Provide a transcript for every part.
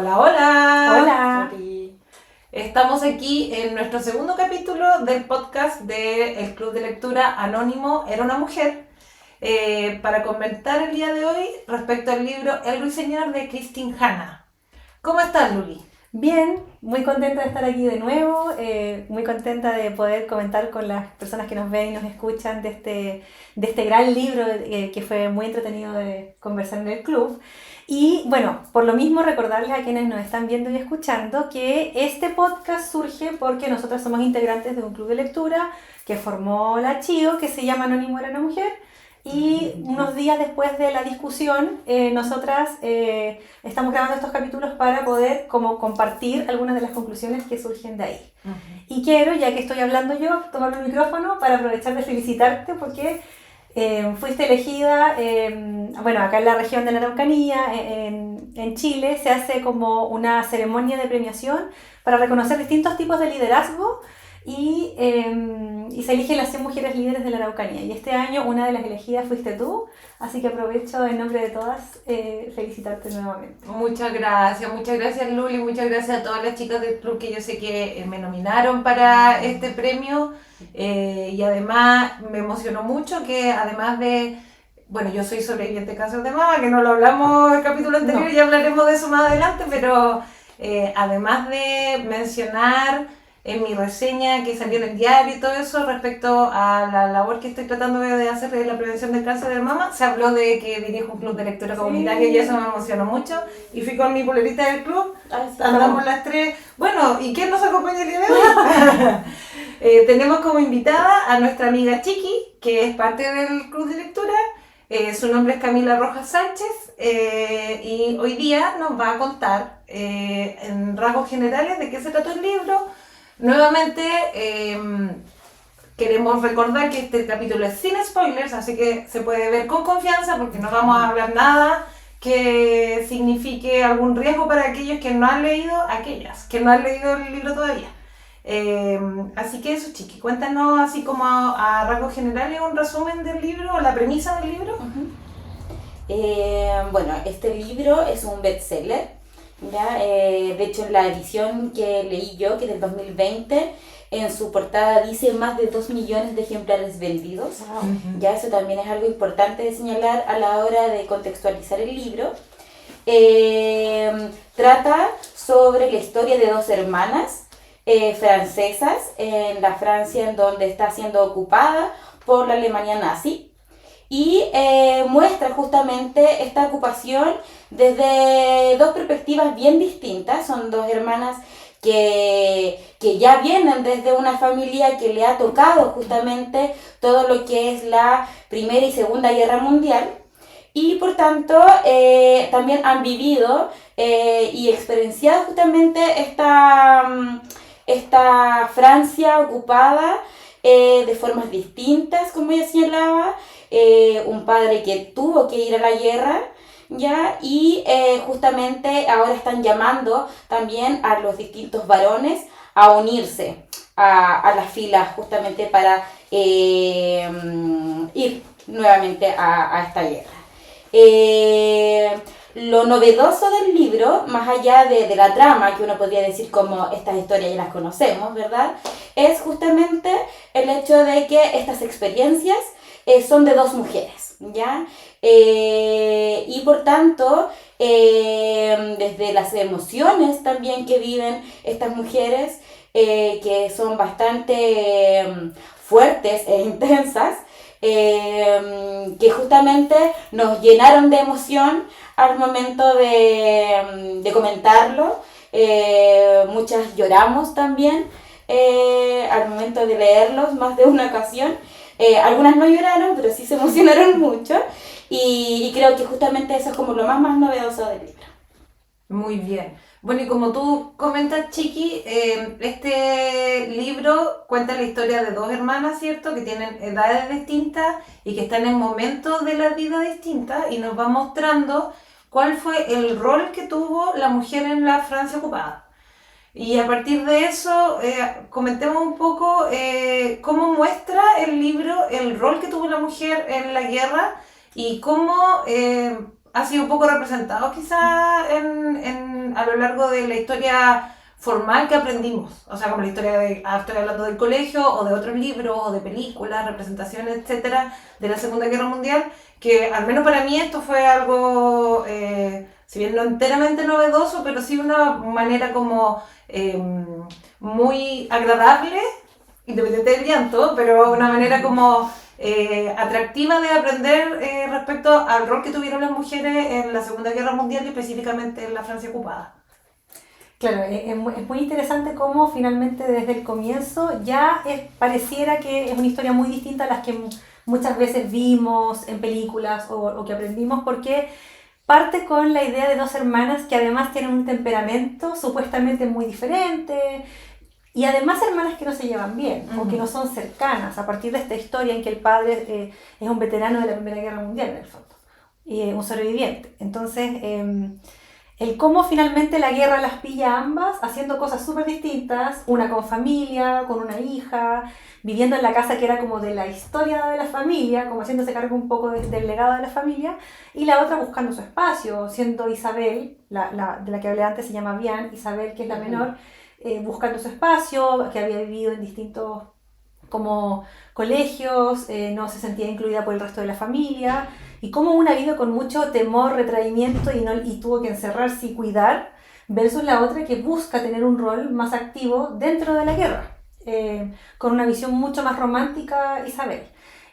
Hola, hola. Hola. Estamos aquí en nuestro segundo capítulo del podcast del Club de Lectura Anónimo Era una mujer, para comentar el día de hoy respecto al libro El Ruiseñor de Christine Hanna. ¿Cómo estás, Luli? Bien, muy contenta de estar aquí de nuevo, muy contenta de poder comentar con las personas que nos ven y nos escuchan de este gran libro que fue muy entretenido de conversar en el club. Y bueno, por lo mismo recordarles a quienes nos están viendo y escuchando que este podcast surge porque nosotras somos integrantes de un club de lectura que formó la CHIO, que se llama Anónimo Era una mujer. Y unos días después de la discusión, nosotras estamos grabando estos capítulos para poder como compartir algunas de las conclusiones que surgen de ahí. Y quiero, ya que estoy hablando yo, tomar el micrófono para aprovechar de felicitarte porque fuiste elegida, bueno, acá en la región de la Araucanía, en Chile, se hace como una ceremonia de premiación para reconocer distintos tipos de liderazgo y se eligen las 100 mujeres líderes de la Araucanía. Y este año una de las elegidas fuiste tú, así que aprovecho en nombre de todas felicitarte nuevamente. Muchas gracias Luli, muchas gracias a todas las chicas del club que yo sé que me nominaron para este premio, y además me emocionó mucho que además de, bueno, yo soy sobreviviente de cáncer de mama, que no lo hablamos en el capítulo anterior, ya hablaremos de eso más adelante, pero además de mencionar en mi reseña que salió en el diario y todo eso respecto a la labor que estoy tratando de hacer de la prevención del cáncer de mama, se habló de que dirijo un club de lectura comunitario y eso me emocionó mucho. Y fui con mi polerita del club, andamos las tres. Bueno, ¿y quién nos acompaña el día de hoy? Tenemos como invitada a nuestra amiga Chiqui, que es parte del club de lectura. Su nombre es Camila Rojas Sánchez, y hoy día nos va a contar en rasgos generales de qué se trató el libro. Nuevamente, queremos recordar que este capítulo es sin spoilers, así que se puede ver con confianza porque no vamos a hablar nada que signifique algún riesgo para aquellos que no han leído, aquellas que no han leído el libro todavía. Así que eso, Chiqui, cuéntanos así como a rasgos generales un resumen del libro o la premisa del libro. Bueno, este libro es un bestseller. ¿Ya? De hecho, en la edición que leí yo, que es del 2020, en su portada dice más de 2 millones de ejemplares vendidos. Ya eso también es algo importante de señalar a la hora de contextualizar el libro. Trata sobre la historia de dos hermanas francesas en la Francia en donde está siendo ocupada por la Alemania nazi. Y muestra justamente esta ocupación desde dos perspectivas bien distintas. Son dos hermanas que ya vienen desde una familia que le ha tocado justamente todo lo que es la Primera y Segunda Guerra Mundial. Y por tanto también han vivido y experienciado justamente esta Francia ocupada de formas distintas, como ya señalaba. Un padre que tuvo que ir a la guerra, ¿ya? Y justamente ahora están llamando también a los distintos varones a unirse a las filas justamente para ir nuevamente a esta guerra. Lo novedoso del libro, más allá de la trama, que uno podría decir como estas historias ya las conocemos, ¿verdad? Es justamente el hecho de que estas experiencias son de dos mujeres, ¿ya? Y por tanto, desde las emociones también que viven estas mujeres, que son bastante fuertes e intensas, que justamente nos llenaron de emoción al momento de comentarlo. Muchas lloramos también al momento de leerlos, más de una ocasión. Algunas no lloraron, pero sí se emocionaron mucho, y creo que justamente eso es como lo más novedoso del libro. Muy bien. Bueno, y como tú comentas, Chiqui, este libro cuenta la historia de dos hermanas, ¿cierto? Que tienen edades distintas y que están en momentos de la vida distintas, y nos va mostrando cuál fue el rol que tuvo la mujer en la Francia ocupada. Y a partir de eso, comentemos un poco cómo muestra el libro el rol que tuvo la mujer en la guerra y cómo ha sido poco representado quizá a lo largo de la historia formal que aprendimos. O sea, como la historia estoy hablando del colegio o de otros libros o de películas, representaciones, etcétera, de la Segunda Guerra Mundial, que al menos para mí esto fue algo, si bien no enteramente novedoso, pero sí una manera como muy agradable, independiente del llanto, pero una manera como atractiva de aprender respecto al rol que tuvieron las mujeres en la Segunda Guerra Mundial y específicamente en la Francia ocupada. Claro, es muy interesante cómo finalmente desde el comienzo ya pareciera que es una historia muy distinta a las que muchas veces vimos en películas o que aprendimos, porque parte con la idea de dos hermanas que además tienen un temperamento supuestamente muy diferente, y además hermanas que no se llevan bien, o que no son cercanas, a partir de esta historia en que el padre es un veterano de la Primera Guerra Mundial, en el fondo, y un sobreviviente. Entonces, el cómo finalmente la guerra las pilla a ambas haciendo cosas súper distintas, una con familia, con una hija, viviendo en la casa que era como de la historia de la familia, como haciéndose cargo un poco del legado de la familia, y la otra buscando su espacio, siendo Isabel, de la que hablé antes se llama Bian, Isabel, que es la menor, buscando su espacio, que había vivido en distintos como colegios, no se sentía incluida por el resto de la familia, y como una vive con mucho temor, retraimiento y tuvo que encerrarse y cuidar, versus la otra que busca tener un rol más activo dentro de la guerra, con una visión mucho más romántica, Isabel.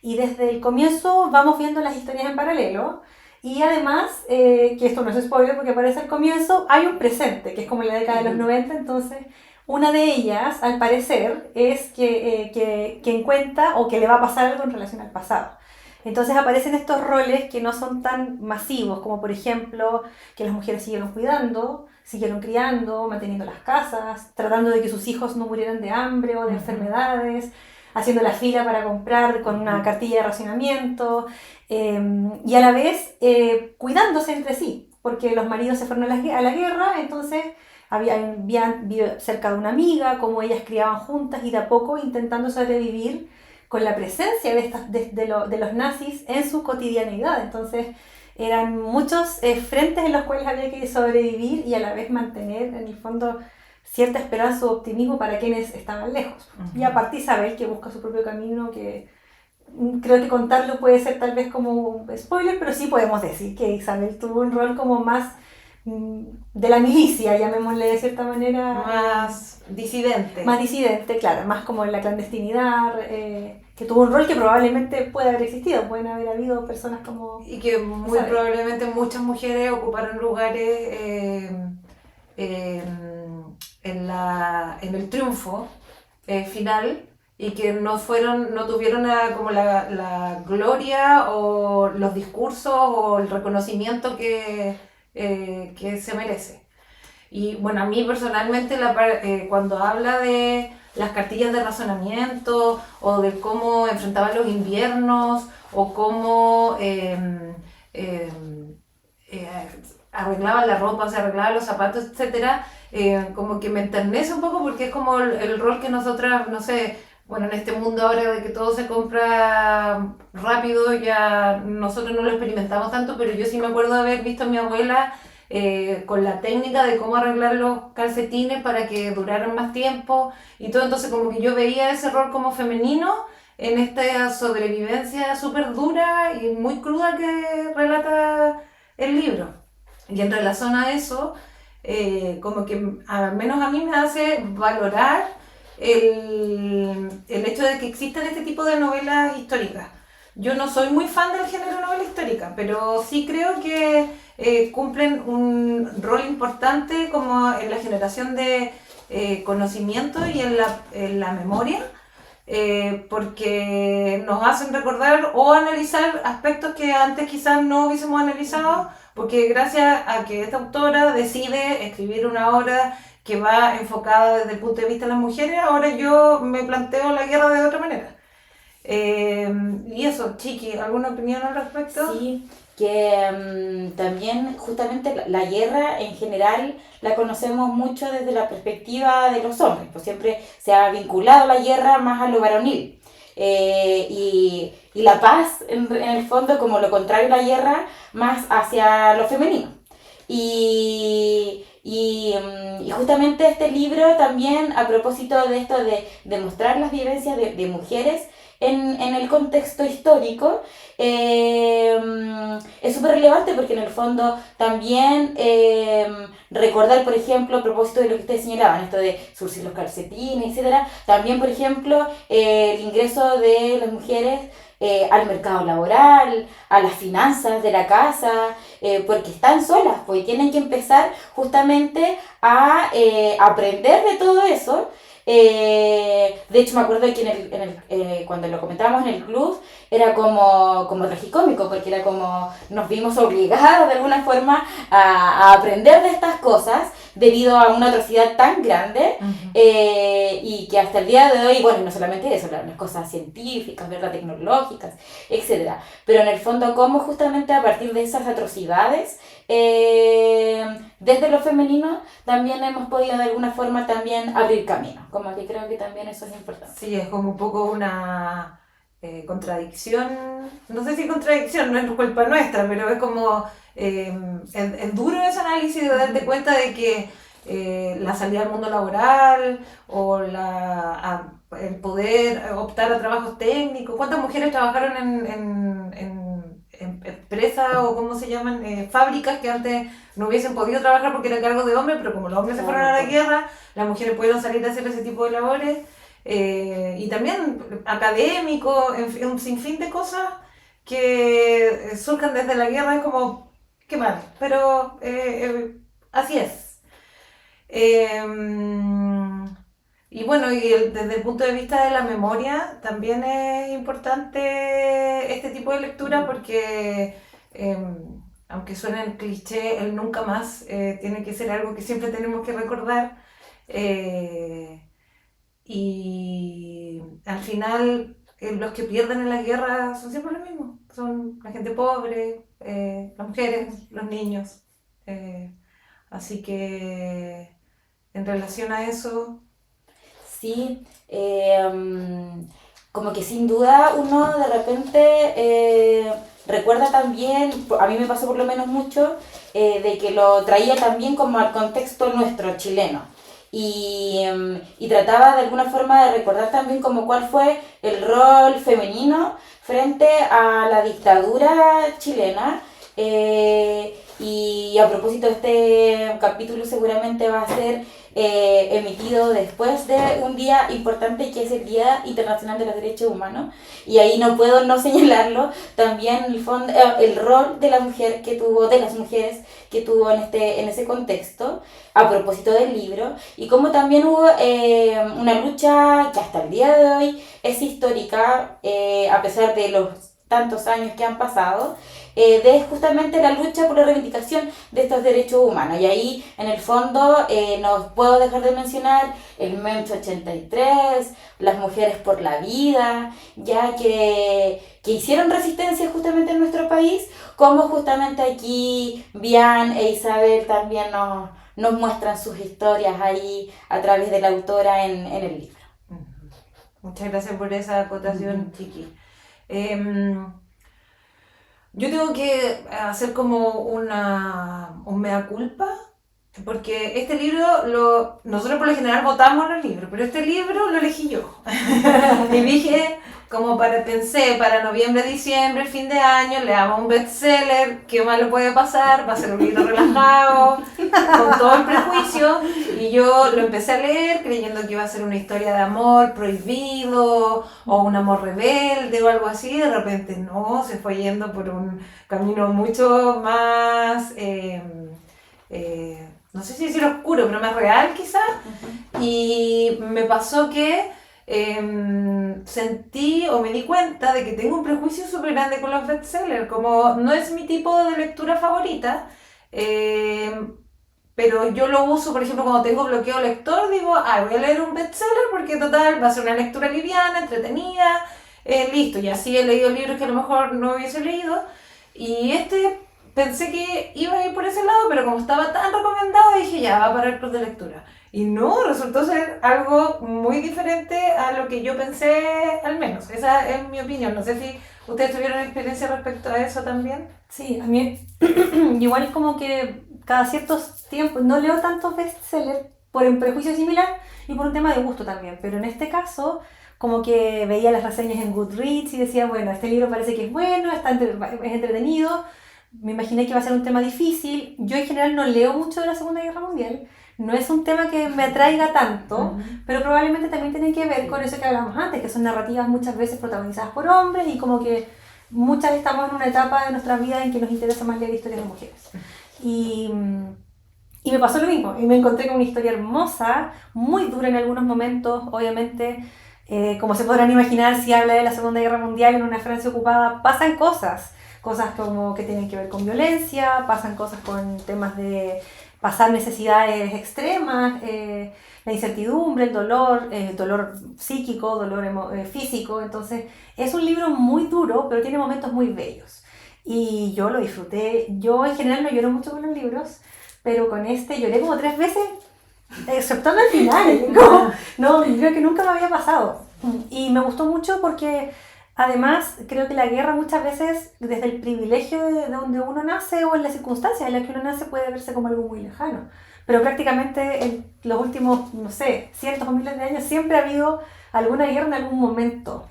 Y desde el comienzo vamos viendo las historias en paralelo, y además, que esto no es spoiler porque aparece al comienzo, hay un presente, que es como en la década de los 90, entonces una de ellas, al parecer, es que cuenta o que le va a pasar algo en relación al pasado. Entonces aparecen estos roles que no son tan masivos, como por ejemplo que las mujeres siguieron cuidando, siguieron criando, manteniendo las casas, tratando de que sus hijos no murieran de hambre o de enfermedades, haciendo la fila para comprar con una cartilla de racionamiento, y a la vez cuidándose entre sí, porque los maridos se fueron a la guerra, entonces vivían cerca de una amiga, como ellas criaban juntas y de a poco intentando sobrevivir con la presencia de los nazis en su cotidianeidad. Entonces eran muchos frentes en los cuales había que sobrevivir y a la vez mantener en el fondo cierta esperanza o optimismo para quienes estaban lejos. Y aparte Isabel, que busca su propio camino, que creo que contarlo puede ser tal vez como un spoiler, pero sí podemos decir que Isabel tuvo un rol como más de la milicia, llamémosle de cierta manera. Más disidente. Más disidente, claro, más como en la clandestinidad, que tuvo un rol que probablemente puede haber existido, pueden haber habido personas como... Y que muy probablemente muchas mujeres ocuparon lugares en el triunfo final, y que no tuvieron como la gloria o los discursos o el reconocimiento que se merece. Y bueno, a mí personalmente cuando habla de las cartillas de razonamiento o de cómo enfrentaban los inviernos o cómo arreglaban la ropa, se arreglaban los zapatos, etcétera, como que me enternece un poco, porque es como el rol que nosotras, no sé, bueno, en este mundo ahora de que todo se compra rápido, ya nosotros no lo experimentamos tanto, pero yo sí me acuerdo de haber visto a mi abuela con la técnica de cómo arreglar los calcetines para que duraran más tiempo y todo. Entonces como que yo veía ese rol como femenino en esta sobrevivencia súper dura y muy cruda que relata el libro. Y en relación a eso, como que al menos a mí me hace valorar el hecho de que existan este tipo de novelas históricas. Yo no soy muy fan del género novela histórica, pero sí creo que cumplen un rol importante como en la generación de conocimiento y en la memoria, porque nos hacen recordar o analizar aspectos que antes quizás no hubiésemos analizado, porque gracias a que esta autora decide escribir una obra que va enfocada desde el punto de vista de las mujeres, ahora yo me planteo la guerra de otra manera. Y eso, Chiqui, ¿alguna opinión al respecto? Sí, que también justamente la guerra en general la conocemos mucho desde la perspectiva de los hombres, pues siempre se ha vinculado la guerra más a lo varonil. y la paz, en el fondo, como lo contrario a la guerra, más hacia lo femenino. Y justamente este libro también, a propósito de esto de mostrar las vivencias de mujeres en el contexto histórico, es súper relevante porque en el fondo también recordar, por ejemplo, a propósito de lo que ustedes señalaban, esto de surcir los calcetines, etcétera, también, por ejemplo, el ingreso de las mujeres al mercado laboral, a las finanzas de la casa, porque están solas, pues tienen que empezar justamente a aprender de todo eso. De hecho, me acuerdo que cuando lo comentábamos en el club, era como tragicómico, porque era como nos vimos obligados de alguna forma a aprender de estas cosas debido a una atrocidad tan grande, y que hasta el día de hoy, bueno, no solamente eso, las cosas científicas, ¿verdad? Tecnológicas, etcétera, pero en el fondo cómo justamente a partir de esas atrocidades, desde lo femenino también hemos podido de alguna forma también abrir camino, como que creo que también eso es importante. Sí, es como un poco una contradicción, no sé si contradicción, no es culpa nuestra, pero es como, es duro ese análisis de darte cuenta de que la salida al mundo laboral o el poder optar a trabajos técnicos, ¿cuántas mujeres trabajaron en empresas o cómo se llaman, fábricas que antes no hubiesen podido trabajar porque era cargo de hombres, pero como los hombres se fueron a la guerra, las mujeres pudieron salir a hacer ese tipo de labores? Y también académico, en fin, un sinfín de cosas que surjan desde la guerra, es como, qué mal, pero así es. Eh, y bueno, desde el punto de vista de la memoria, también es importante este tipo de lectura porque, aunque suene el cliché, el nunca más tiene que ser algo que siempre tenemos que recordar. Y al final, los que pierden en la guerra son siempre los mismos. Son la gente pobre, las mujeres, los niños. Eh, Así que en relación a eso, Sí, como que sin duda uno de repente recuerda también, a mí me pasó por lo menos mucho, de que lo traía también como al contexto nuestro chileno. Y trataba de alguna forma de recordar también como cuál fue el rol femenino frente a la dictadura chilena. Y a propósito, este capítulo seguramente va a ser emitido después de un día importante que es el Día Internacional de los Derechos Humanos, y ahí no puedo no señalarlo también el rol de la mujer que tuvo, de las mujeres que tuvo en ese contexto, a propósito del libro, y como también hubo una lucha que hasta el día de hoy es histórica, a pesar de los tantos años que han pasado, de justamente la lucha por la reivindicación de estos derechos humanos. Y ahí, en el fondo, no puedo dejar de mencionar el MEMS 83, las mujeres por la vida, ya que hicieron resistencia justamente en nuestro país, como justamente aquí Bian e Isabel también nos muestran sus historias ahí a través de la autora en el libro. muchas gracias por esa acotación, Chiqui. Yo tengo que hacer como un mea culpa, porque este libro, nosotros por lo general votamos los libros, pero este libro lo elegí yo. Y dije, pensé, para noviembre, diciembre, fin de año, le hago un bestseller, ¿qué más le puede pasar? Va a ser un libro relajado, con todo el prejuicio, y yo lo empecé a leer creyendo que iba a ser una historia de amor prohibido, o un amor rebelde, o algo así, de repente no, se fue yendo por un camino mucho más, no sé si decir oscuro, pero más real quizás, y me pasó que sentí o me di cuenta de que tengo un prejuicio súper grande con los bestsellers, como no es mi tipo de lectura favorita, pero yo lo uso, por ejemplo, cuando tengo bloqueo lector, digo, voy a leer un bestseller porque total va a ser una lectura liviana, entretenida, listo, y así he leído libros que a lo mejor no hubiese leído, y este pensé que iba a ir por ese lado, pero como estaba tan recomendado, dije ya, va para el club de lectura. Y no, resultó ser algo muy diferente a lo que yo pensé, al menos. Esa es mi opinión. No sé si ustedes tuvieron experiencia respecto a eso también. Sí, a mí igual como que cada ciertos tiempos, no leo tantos bestsellers por un prejuicio similar y por un tema de gusto también, pero en este caso como que veía las reseñas en Goodreads y decía, bueno, este libro parece que es bueno, es entretenido, me imaginé que iba a ser un tema difícil. Yo en general no leo mucho de la Segunda Guerra Mundial, no es un tema que me atraiga tanto, pero probablemente también tiene que ver con eso que hablábamos antes, que son narrativas muchas veces protagonizadas por hombres y como que muchas estamos en una etapa de nuestra vida en que nos interesa más leer historias de mujeres. Y me pasó lo mismo, y me encontré con una historia hermosa, muy dura en algunos momentos, obviamente, como se podrán imaginar, si habla de la Segunda Guerra Mundial en una Francia ocupada, pasan cosas como que tienen que ver con violencia, pasan cosas con temas de pasar necesidades extremas, la incertidumbre, el dolor psíquico, dolor físico. Entonces es un libro muy duro, pero tiene momentos muy bellos. Y yo lo disfruté. Yo en general no lloro mucho con los libros, pero con este lloré como 3 veces, exceptuando el final. No, creo que nunca me había pasado. Y me gustó mucho porque además creo que la guerra muchas veces, desde el privilegio de donde uno nace o en las circunstancias en las que uno nace, puede verse como algo muy lejano. Pero prácticamente en los últimos, no sé, cientos o miles de años siempre ha habido alguna guerra en algún momento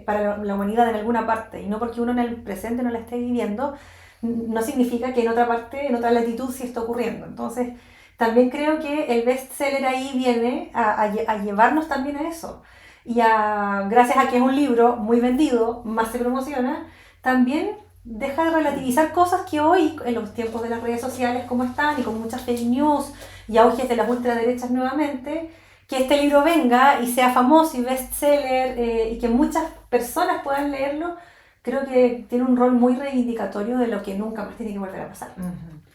para la humanidad en alguna parte. Y no porque uno en el presente no la esté viviendo, no significa que en otra parte, en otra latitud sí está ocurriendo. Entonces, también creo que el bestseller ahí viene a llevarnos también a eso. Y gracias a que es un libro muy vendido, más se promociona, también deja de relativizar cosas que hoy, en los tiempos de las redes sociales como están, y con muchas fake news y auges de las ultraderechas nuevamente, que este libro venga y sea famoso y bestseller y que muchas personas puedan leerlo, creo que tiene un rol muy reivindicatorio de lo que nunca más tiene que volver a pasar.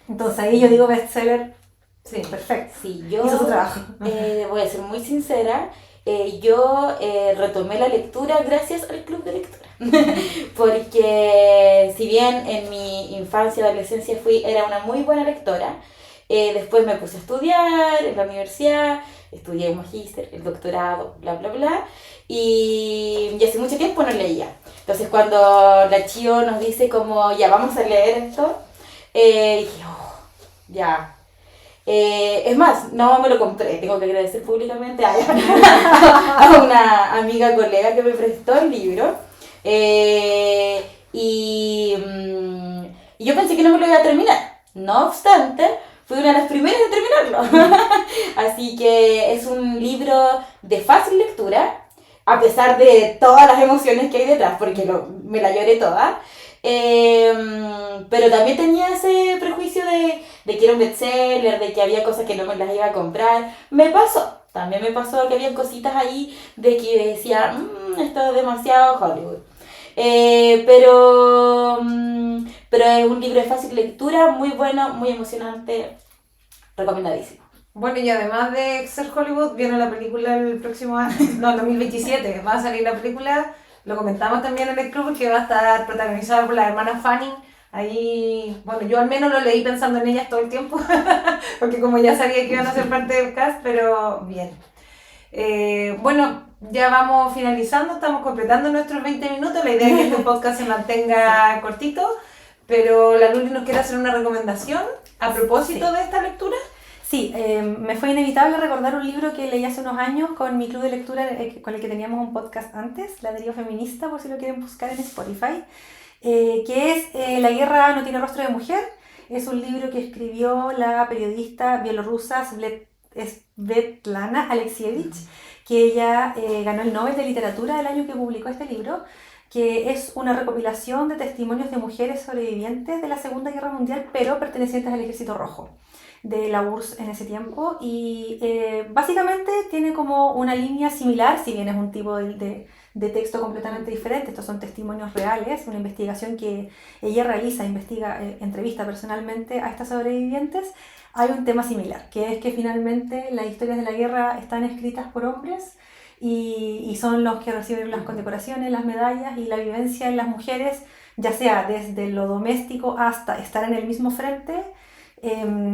Entonces ahí yo digo bestseller, sí, perfecto. Sí, yo hizo su trabajo. Voy a ser muy sincera. Yo retomé la lectura gracias al club de lectura. Porque si bien en mi infancia y adolescencia era una muy buena lectora, después me puse a estudiar en la universidad, estudié el magíster, el doctorado, bla, bla, bla, y hace mucho tiempo no leía. Entonces cuando la Chio nos dice como, ya, vamos a leer esto, dije, oh, ya. Es más, no me lo compré, tengo que agradecer públicamente a una amiga colega que me prestó el libro. Y yo pensé que no me lo iba a terminar. No obstante, fui una de las primeras en terminarlo. Así que es un libro de fácil lectura, a pesar de todas las emociones que hay detrás, porque me la lloré toda. Pero también tenía ese prejuicio de que era un bestseller, de que había cosas que no me las iba a comprar. También me pasó que había cositas ahí de que decía, esto es demasiado Hollywood. Pero es un libro de fácil lectura, muy bueno, muy emocionante, recomendadísimo. Bueno, y además de ser Hollywood, viene la película el próximo año, no, 2027, va a salir la película, lo comentamos también en el club, que va a estar protagonizada por la hermana Fanning. Ahí, bueno, yo al menos lo leí pensando en ellas todo el tiempo, porque como ya sabía que iban a ser parte del cast, pero bien. Bueno, ya vamos finalizando, estamos completando nuestros 20 minutos, la idea es que este podcast se mantenga cortito, pero la Luli nos quiere hacer una recomendación a propósito de esta lectura. Sí, me fue inevitable recordar un libro que leí hace unos años con mi club de lectura, con el que teníamos un podcast antes, La Deriva Feminista, por si lo quieren buscar en Spotify, que es La guerra no tiene rostro de mujer. Es un libro que escribió la periodista bielorrusa Svetlana Alexievich, que ella ganó el Nobel de Literatura del año que publicó este libro, que es una recopilación de testimonios de mujeres sobrevivientes de la Segunda Guerra Mundial, pero pertenecientes al Ejército Rojo de la URSS en ese tiempo, y básicamente tiene como una línea similar, si bien es un tipo de texto completamente diferente. Estos son testimonios reales, una investigación que ella realiza, entrevista personalmente a estas sobrevivientes. Hay un tema similar, que es que finalmente las historias de la guerra están escritas por hombres y son los que reciben las condecoraciones, las medallas, y la vivencia en las mujeres ya sea desde lo doméstico hasta estar en el mismo frente,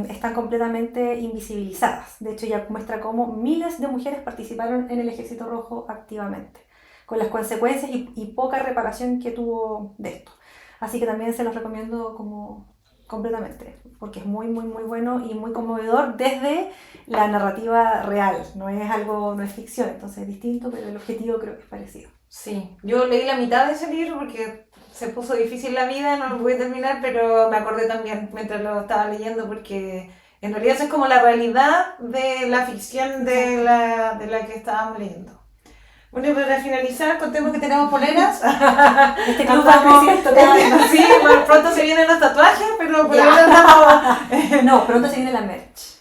están completamente invisibilizadas. De hecho, ya muestra cómo miles de mujeres participaron en el Ejército Rojo activamente, con las consecuencias y poca reparación que tuvo de esto. Así que también se los recomiendo como completamente, porque es muy, muy, muy bueno y muy conmovedor desde la narrativa real, no es ficción, entonces es distinto, pero el objetivo creo que es parecido. Sí, yo leí la mitad de ese libro porque se puso difícil la vida, no lo pude terminar, pero me acordé también mientras lo estaba leyendo porque en realidad eso es como la realidad de la ficción de la que estábamos leyendo. Bueno, y para finalizar, contemos que tenemos poleras. Este club va creciendo cada vez más. Sí, bueno, pronto se vienen los tatuajes, pero por Ya. ahora estamos... No, pronto se viene la merch.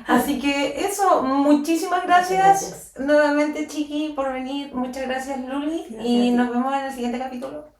Así que eso, muchísimas gracias nuevamente, Chiqui, por venir. Muchas gracias, Luli. Gracias Y a ti. nos vemos en el siguiente capítulo.